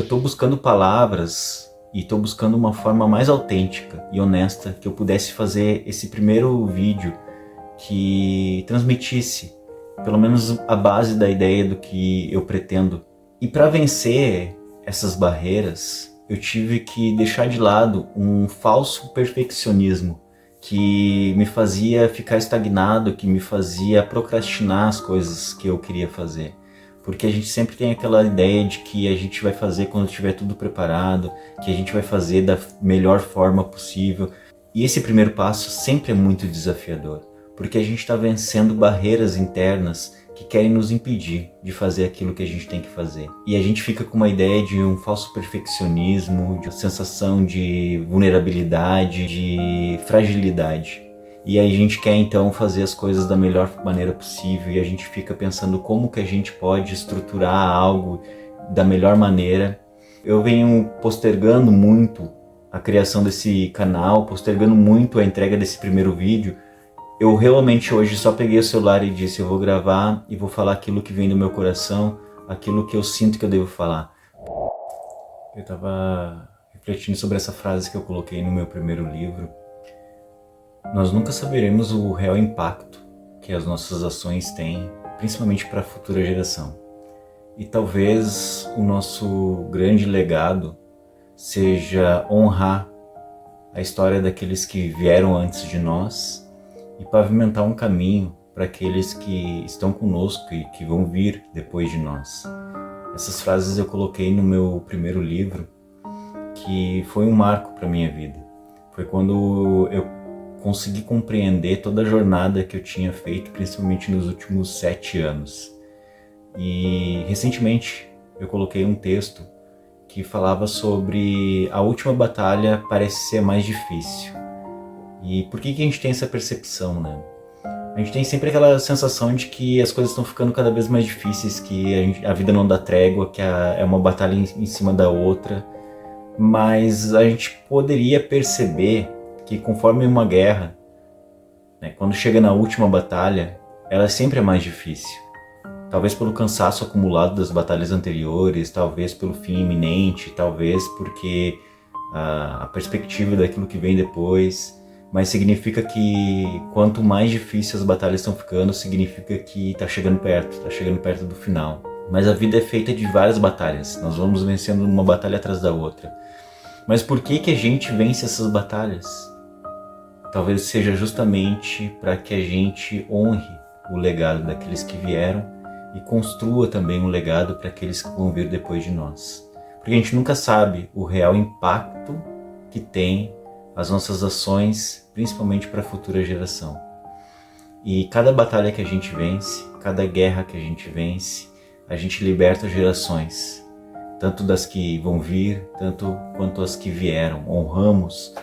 estou buscando palavras e estou buscando uma forma mais autêntica e honesta que eu pudesse fazer esse primeiro vídeo que transmitisse pelo menos a base da ideia do que eu pretendo. E para vencer essas barreiras, eu tive que deixar de lado um falso perfeccionismo que me fazia ficar estagnado, que me fazia procrastinar as coisas que eu queria fazer. Porque a gente sempre tem aquela ideia de que a gente vai fazer quando tiver tudo preparado, que a gente vai fazer da melhor forma possível. E esse primeiro passo sempre é muito desafiador, porque a gente está vencendo barreiras internas que querem nos impedir de fazer aquilo que a gente tem que fazer. E a gente fica com uma ideia de um falso perfeccionismo, de uma sensação de vulnerabilidade, de fragilidade. E aí a gente quer então fazer as coisas da melhor maneira possível e a gente fica pensando como que a gente pode estruturar algo da melhor maneira. Eu venho postergando muito a criação desse canal, postergando muito a entrega desse primeiro vídeo. Eu realmente hoje só peguei o celular e disse, eu vou gravar e vou falar aquilo que vem do meu coração, aquilo que eu sinto que eu devo falar. Eu estava refletindo sobre essa frase que eu coloquei no meu primeiro livro. Nós nunca saberemos o real impacto que as nossas ações têm, principalmente para a futura geração. E talvez o nosso grande legado seja honrar a história daqueles que vieram antes de nós e pavimentar um caminho para aqueles que estão conosco e que vão vir depois de nós. Essas frases eu coloquei no meu primeiro livro, que foi um marco para a minha vida. Foi quando eu consegui compreender toda a jornada que eu tinha feito, principalmente nos últimos 7 anos. E recentemente eu coloquei um texto que falava sobre a última batalha parece ser mais difícil. E por que a gente tem essa percepção, né? A gente tem sempre aquela sensação de que as coisas estão ficando cada vez mais difíceis, que a vida não dá trégua, que é uma batalha em cima da outra. Mas a gente poderia perceber que conforme uma guerra, né, quando chega na última batalha, ela sempre é mais difícil. Talvez pelo cansaço acumulado das batalhas anteriores, talvez pelo fim iminente, talvez porque a perspectiva daquilo que vem depois. Mas significa que quanto mais difíceis as batalhas estão ficando, significa que está chegando perto do final. Mas a vida é feita de várias batalhas, nós vamos vencendo uma batalha atrás da outra. Mas por que a gente vence essas batalhas? Talvez seja justamente para que a gente honre o legado daqueles que vieram e construa também um legado para aqueles que vão vir depois de nós. Porque a gente nunca sabe o real impacto que tem as nossas ações, principalmente para a futura geração. E cada batalha que a gente vence, cada guerra que a gente vence, a gente liberta gerações, tanto das que vão vir, tanto quanto as que vieram. Honramos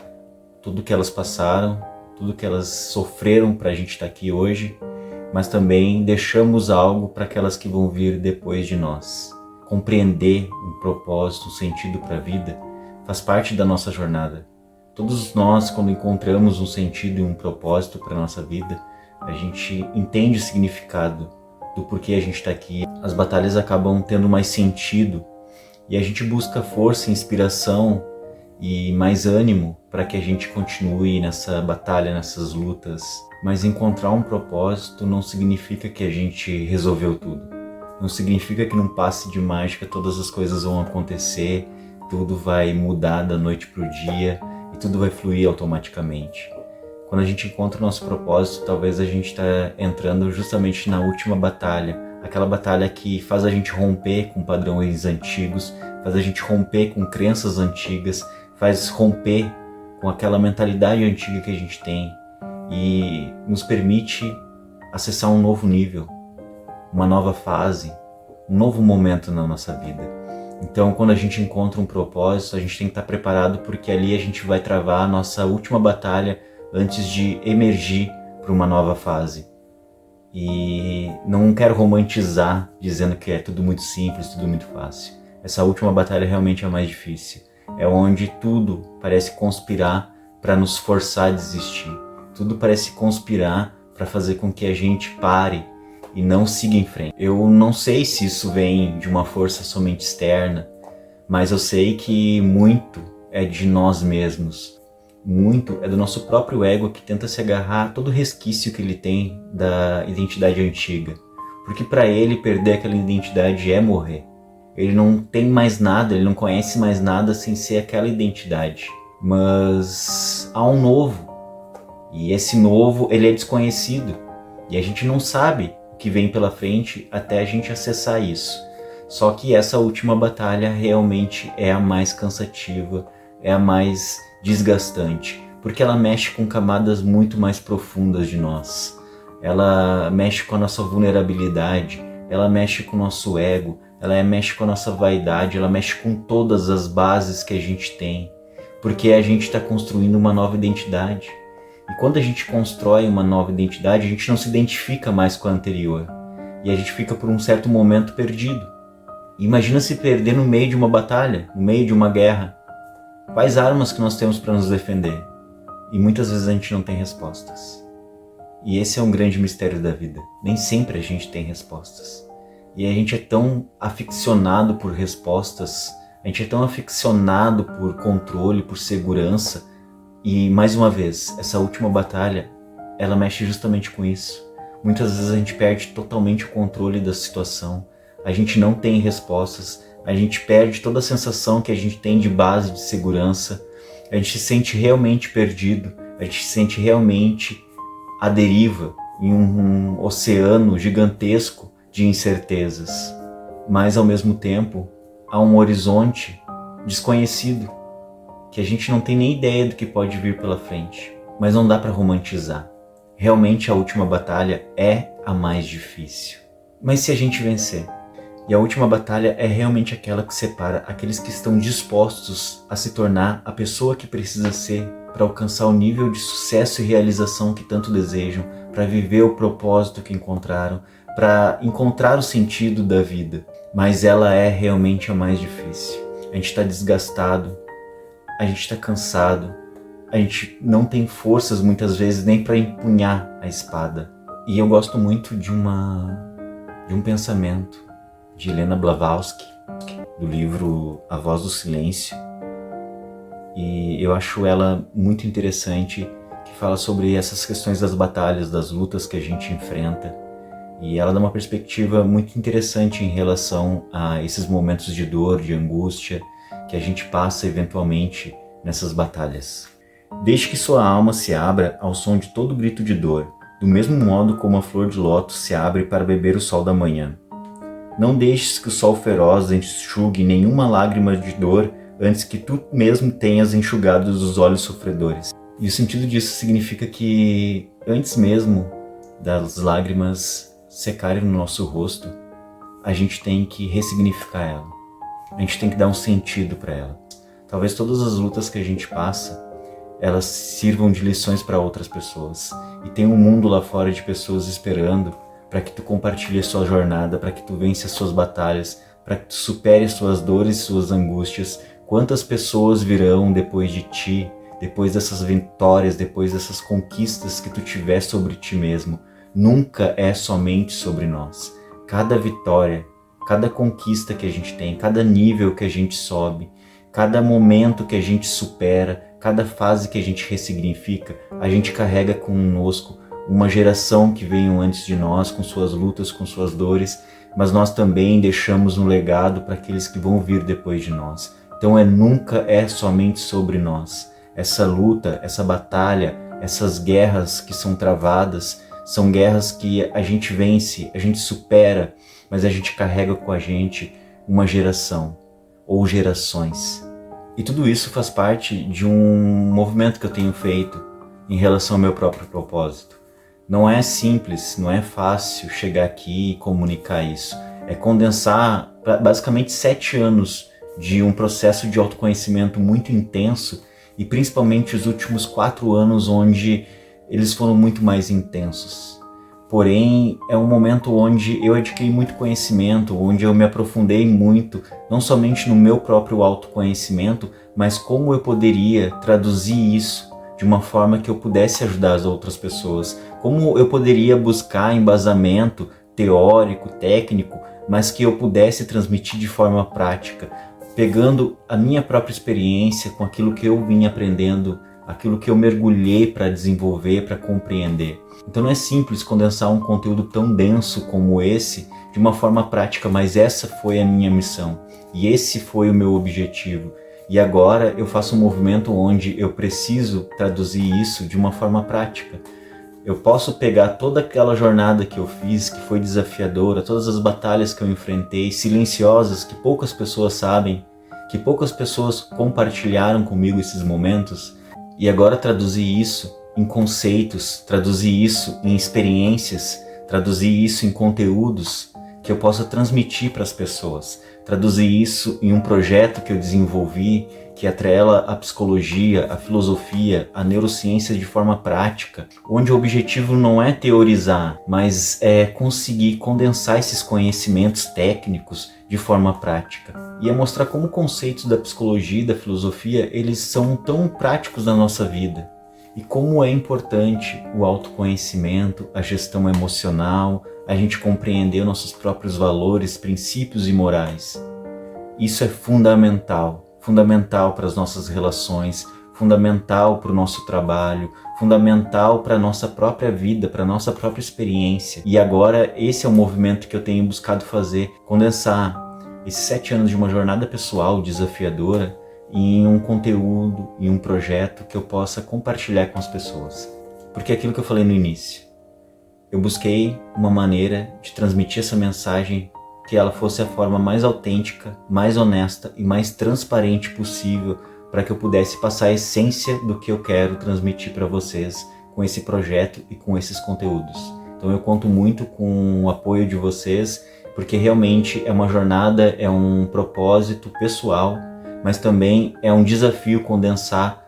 tudo que elas passaram, tudo que elas sofreram para a gente estar aqui hoje, mas também deixamos algo para aquelas que vão vir depois de nós. Compreender um propósito, um sentido para a vida, faz parte da nossa jornada. Todos nós, quando encontramos um sentido e um propósito para a nossa vida, a gente entende o significado do porquê a gente está aqui. As batalhas acabam tendo mais sentido e a gente busca força, inspiração e mais ânimo para que a gente continue nessa batalha, nessas lutas. Mas encontrar um propósito não significa que a gente resolveu tudo. Não significa que num passe de mágica todas as coisas vão acontecer, tudo vai mudar da noite para o dia e tudo vai fluir automaticamente. Quando a gente encontra o nosso propósito, talvez a gente está entrando justamente na última batalha, aquela batalha que faz a gente romper com padrões antigos, faz a gente romper com crenças antigas, faz romper com aquela mentalidade antiga que a gente tem e nos permite acessar um novo nível, uma nova fase, um novo momento na nossa vida. Então, quando a gente encontra um propósito, a gente tem que estar preparado porque ali a gente vai travar a nossa última batalha antes de emergir para uma nova fase. E não quero romantizar dizendo que é tudo muito simples, tudo muito fácil. Essa última batalha realmente é a mais difícil. É onde tudo parece conspirar para nos forçar a desistir. Tudo parece conspirar para fazer com que a gente pare e não siga em frente. Eu não sei se isso vem de uma força somente externa, mas eu sei que muito é de nós mesmos. Muito é do nosso próprio ego que tenta se agarrar a todo resquício que ele tem da identidade antiga. Porque para ele perder aquela identidade é morrer. Ele não tem mais nada, ele não conhece mais nada sem ser aquela identidade. Mas há um novo. E esse novo, ele é desconhecido. E a gente não sabe o que vem pela frente até a gente acessar isso. Só que essa última batalha realmente é a mais cansativa, é a mais desgastante, porque ela mexe com camadas muito mais profundas de nós. Ela mexe com a nossa vulnerabilidade, ela mexe com o nosso ego, ela mexe com a nossa vaidade, ela mexe com todas as bases que a gente tem, porque a gente está construindo uma nova identidade. E quando a gente constrói uma nova identidade, a gente não se identifica mais com a anterior. E a gente fica por um certo momento perdido. Imagina se perder no meio de uma batalha, no meio de uma guerra. Quais armas que nós temos para nos defender? E muitas vezes a gente não tem respostas. E esse é um grande mistério da vida. Nem sempre a gente tem respostas. E a gente é tão aficionado por respostas, a gente é tão aficionado por controle, por segurança. E mais uma vez, essa última batalha, ela mexe justamente com isso. Muitas vezes a gente perde totalmente o controle da situação. A gente não tem respostas. A gente perde toda a sensação que a gente tem de base de segurança, a gente se sente realmente perdido, a gente se sente realmente à deriva em um oceano gigantesco de incertezas. Mas ao mesmo tempo, há um horizonte desconhecido, que a gente não tem nem ideia do que pode vir pela frente. Mas não dá para romantizar. Realmente a última batalha é a mais difícil. Mas se a gente vencer? E a última batalha é realmente aquela que separa aqueles que estão dispostos a se tornar a pessoa que precisa ser para alcançar o nível de sucesso e realização que tanto desejam, para viver o propósito que encontraram, para encontrar o sentido da vida. Mas ela é realmente a mais difícil. A gente está desgastado, a gente está cansado, a gente não tem forças muitas vezes nem para empunhar a espada. E eu gosto muito de um pensamento de Helena Blavatsky, do livro A Voz do Silêncio, e eu acho ela muito interessante, que fala sobre essas questões das batalhas, das lutas que a gente enfrenta, e ela dá uma perspectiva muito interessante em relação a esses momentos de dor, de angústia, que a gente passa eventualmente nessas batalhas. Deixe que sua alma se abra ao som de todo grito de dor, do mesmo modo como a flor de lótus se abre para beber o sol da manhã. Não deixes que o sol feroz enxugue nenhuma lágrima de dor antes que tu mesmo tenhas enxugado os olhos sofredores. E o sentido disso significa que antes mesmo das lágrimas secarem no nosso rosto, a gente tem que ressignificar ela. A gente tem que dar um sentido para ela. Talvez todas as lutas que a gente passa, elas sirvam de lições para outras pessoas. E tem um mundo lá fora de pessoas esperando para que tu compartilhe a sua jornada, para que tu vença as suas batalhas, para que tu supere as suas dores e suas angústias. Quantas pessoas virão depois de ti, depois dessas vitórias, depois dessas conquistas que tu tiver sobre ti mesmo? Nunca é somente sobre nós. Cada vitória, cada conquista que a gente tem, cada nível que a gente sobe, cada momento que a gente supera, cada fase que a gente ressignifica, a gente carrega conosco uma geração que veio antes de nós, com suas lutas, com suas dores, mas nós também deixamos um legado para aqueles que vão vir depois de nós. Então nunca é somente sobre nós. Essa luta, essa batalha, essas guerras que são travadas, são guerras que a gente vence, a gente supera, mas a gente carrega com a gente uma geração ou gerações. E tudo isso faz parte de um movimento que eu tenho feito em relação ao meu próprio propósito. Não é simples, não é fácil chegar aqui e comunicar isso. É condensar basicamente 7 anos de um processo de autoconhecimento muito intenso e principalmente os últimos 4 anos onde eles foram muito mais intensos. Porém, é um momento onde eu adquiri muito conhecimento, onde eu me aprofundei muito, não somente no meu próprio autoconhecimento, mas como eu poderia traduzir isso de uma forma que eu pudesse ajudar as outras pessoas. Como eu poderia buscar embasamento teórico, técnico, mas que eu pudesse transmitir de forma prática. pegando a minha própria experiência com aquilo que eu vim aprendendo, aquilo que eu mergulhei para desenvolver, para compreender. Então não é simples condensar um conteúdo tão denso como esse de uma forma prática, mas essa foi a minha missão e esse foi o meu objetivo. E agora eu faço um movimento onde eu preciso traduzir isso de uma forma prática. Eu posso pegar toda aquela jornada que eu fiz, que foi desafiadora, todas as batalhas que eu enfrentei, silenciosas, que poucas pessoas sabem, que poucas pessoas compartilharam comigo esses momentos, e agora traduzir isso em conceitos, traduzir isso em experiências, traduzir isso em conteúdos que eu possa transmitir para as pessoas, traduzir isso em um projeto que eu desenvolvi, que atrela a psicologia, a filosofia, a neurociência de forma prática, onde o objetivo não é teorizar, mas é conseguir condensar esses conhecimentos técnicos de forma prática. E é mostrar como conceitos da psicologia e da filosofia, eles são tão práticos na nossa vida. E como é importante o autoconhecimento, a gestão emocional, a gente compreender nossos próprios valores, princípios e morais. Isso é fundamental para as nossas relações, fundamental para o nosso trabalho, fundamental para a nossa própria vida, para a nossa própria experiência. E agora esse é o movimento que eu tenho buscado fazer, condensar esses 7 anos de uma jornada pessoal desafiadora em um conteúdo, em um projeto que eu possa compartilhar com as pessoas. Porque é aquilo que eu falei no início, eu busquei uma maneira de transmitir essa mensagem que ela fosse a forma mais autêntica, mais honesta e mais transparente possível para que eu pudesse passar a essência do que eu quero transmitir para vocês com esse projeto e com esses conteúdos. Então eu conto muito com o apoio de vocês, porque realmente é uma jornada, é um propósito pessoal, mas também é um desafio condensar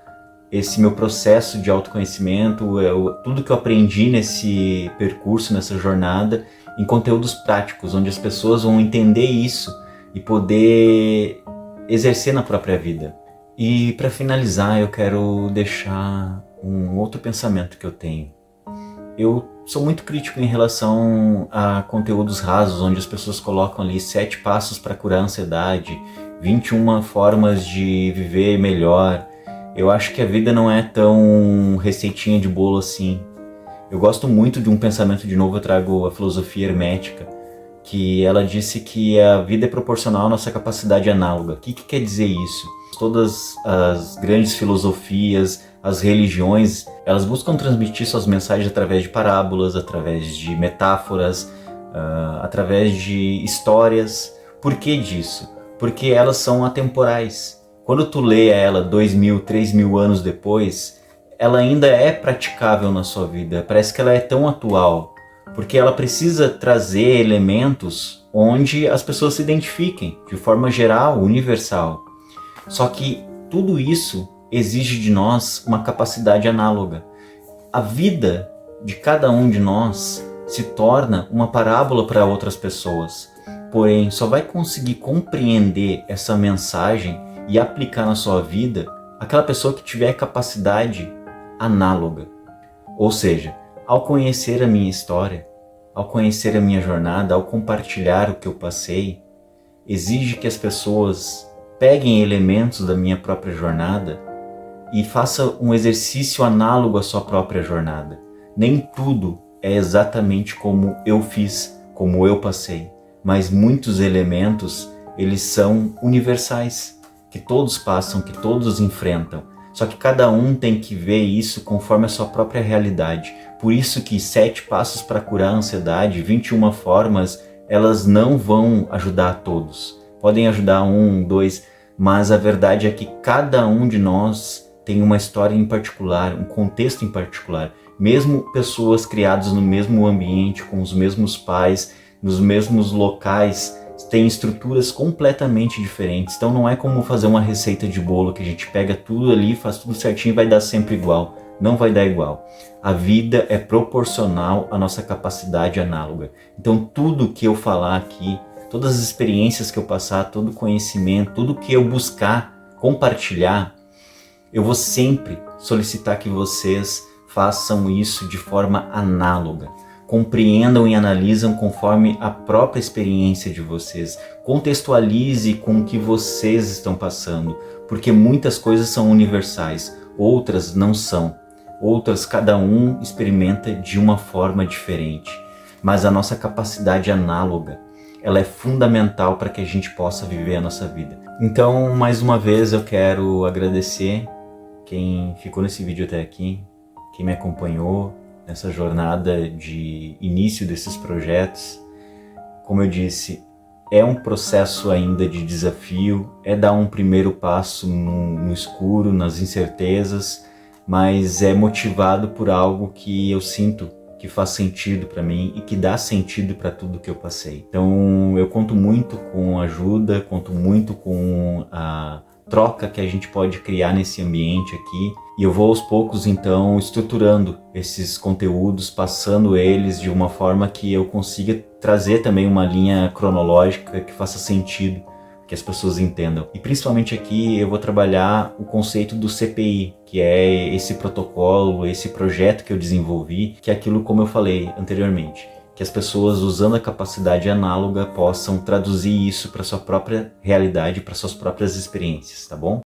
esse meu processo de autoconhecimento, tudo que eu aprendi nesse percurso, nessa jornada, em conteúdos práticos, onde as pessoas vão entender isso e poder exercer na própria vida. E para finalizar, eu quero deixar um outro pensamento que eu tenho. Eu sou muito crítico em relação a conteúdos rasos, onde as pessoas colocam ali 7 passos para curar a ansiedade, 21 formas de viver melhor. Eu acho que a vida não é tão receitinha de bolo assim. Eu gosto muito de um pensamento, de novo eu trago a filosofia hermética, que ela disse que a vida é proporcional à nossa capacidade análoga. O que quer dizer isso? Todas as grandes filosofias, as religiões, elas buscam transmitir suas mensagens através de parábolas, através de metáforas, através de histórias. Por que disso? Porque elas são atemporais. Quando tu lê ela 2.000, 3.000 anos depois, ela ainda é praticável na sua vida. Parece que ela é tão atual, porque ela precisa trazer elementos onde as pessoas se identifiquem, de forma geral, universal. Só que tudo isso exige de nós uma capacidade análoga. A vida de cada um de nós se torna uma parábola para outras pessoas, porém só vai conseguir compreender essa mensagem e aplicar na sua vida aquela pessoa que tiver capacidade análoga. Ou seja, ao conhecer a minha história, ao conhecer a minha jornada, ao compartilhar o que eu passei, exige que as pessoas peguem elementos da minha própria jornada e façam um exercício análogo à sua própria jornada. Nem tudo é exatamente como eu fiz, como eu passei, mas muitos elementos, eles são universais, que todos passam, que todos enfrentam. Só que cada um tem que ver isso conforme a sua própria realidade. Por isso que 7 passos para curar a ansiedade, 21 formas, elas não vão ajudar a todos. Podem ajudar 1, 2, mas a verdade é que cada um de nós tem uma história em particular, um contexto em particular. Mesmo pessoas criadas no mesmo ambiente, com os mesmos pais, nos mesmos locais, têm estruturas completamente diferentes. Então não é como fazer uma receita de bolo que a gente pega tudo ali, faz tudo certinho e vai dar sempre igual. Não vai dar igual. A vida é proporcional à nossa capacidade análoga. Então tudo que eu falar aqui, todas as experiências que eu passar, todo o conhecimento, tudo que eu buscar compartilhar, eu vou sempre solicitar que vocês façam isso de forma análoga. compreendam e analisam conforme a própria experiência de vocês. Contextualize com o que vocês estão passando, porque muitas coisas são universais, outras não são. Outras cada um experimenta de uma forma diferente. Mas a nossa capacidade análoga, ela é fundamental para que a gente possa viver a nossa vida. Então, mais uma vez, eu quero agradecer quem ficou nesse vídeo até aqui, quem me acompanhou nessa jornada de início desses projetos. Como eu disse, é um processo ainda de desafio, é dar um primeiro passo no escuro, nas incertezas, mas é motivado por algo que eu sinto que faz sentido para mim e que dá sentido para tudo que eu passei. Então eu conto muito com ajuda, conto muito com a troca que a gente pode criar nesse ambiente aqui, e eu vou aos poucos então estruturando esses conteúdos, passando eles de uma forma que eu consiga trazer também uma linha cronológica que faça sentido, que as pessoas entendam. E principalmente aqui eu vou trabalhar o conceito do CPI, que é esse protocolo, esse projeto que eu desenvolvi, que é aquilo como eu falei anteriormente, que as pessoas usando a capacidade análoga possam traduzir isso para sua própria realidade, para suas próprias experiências, tá bom?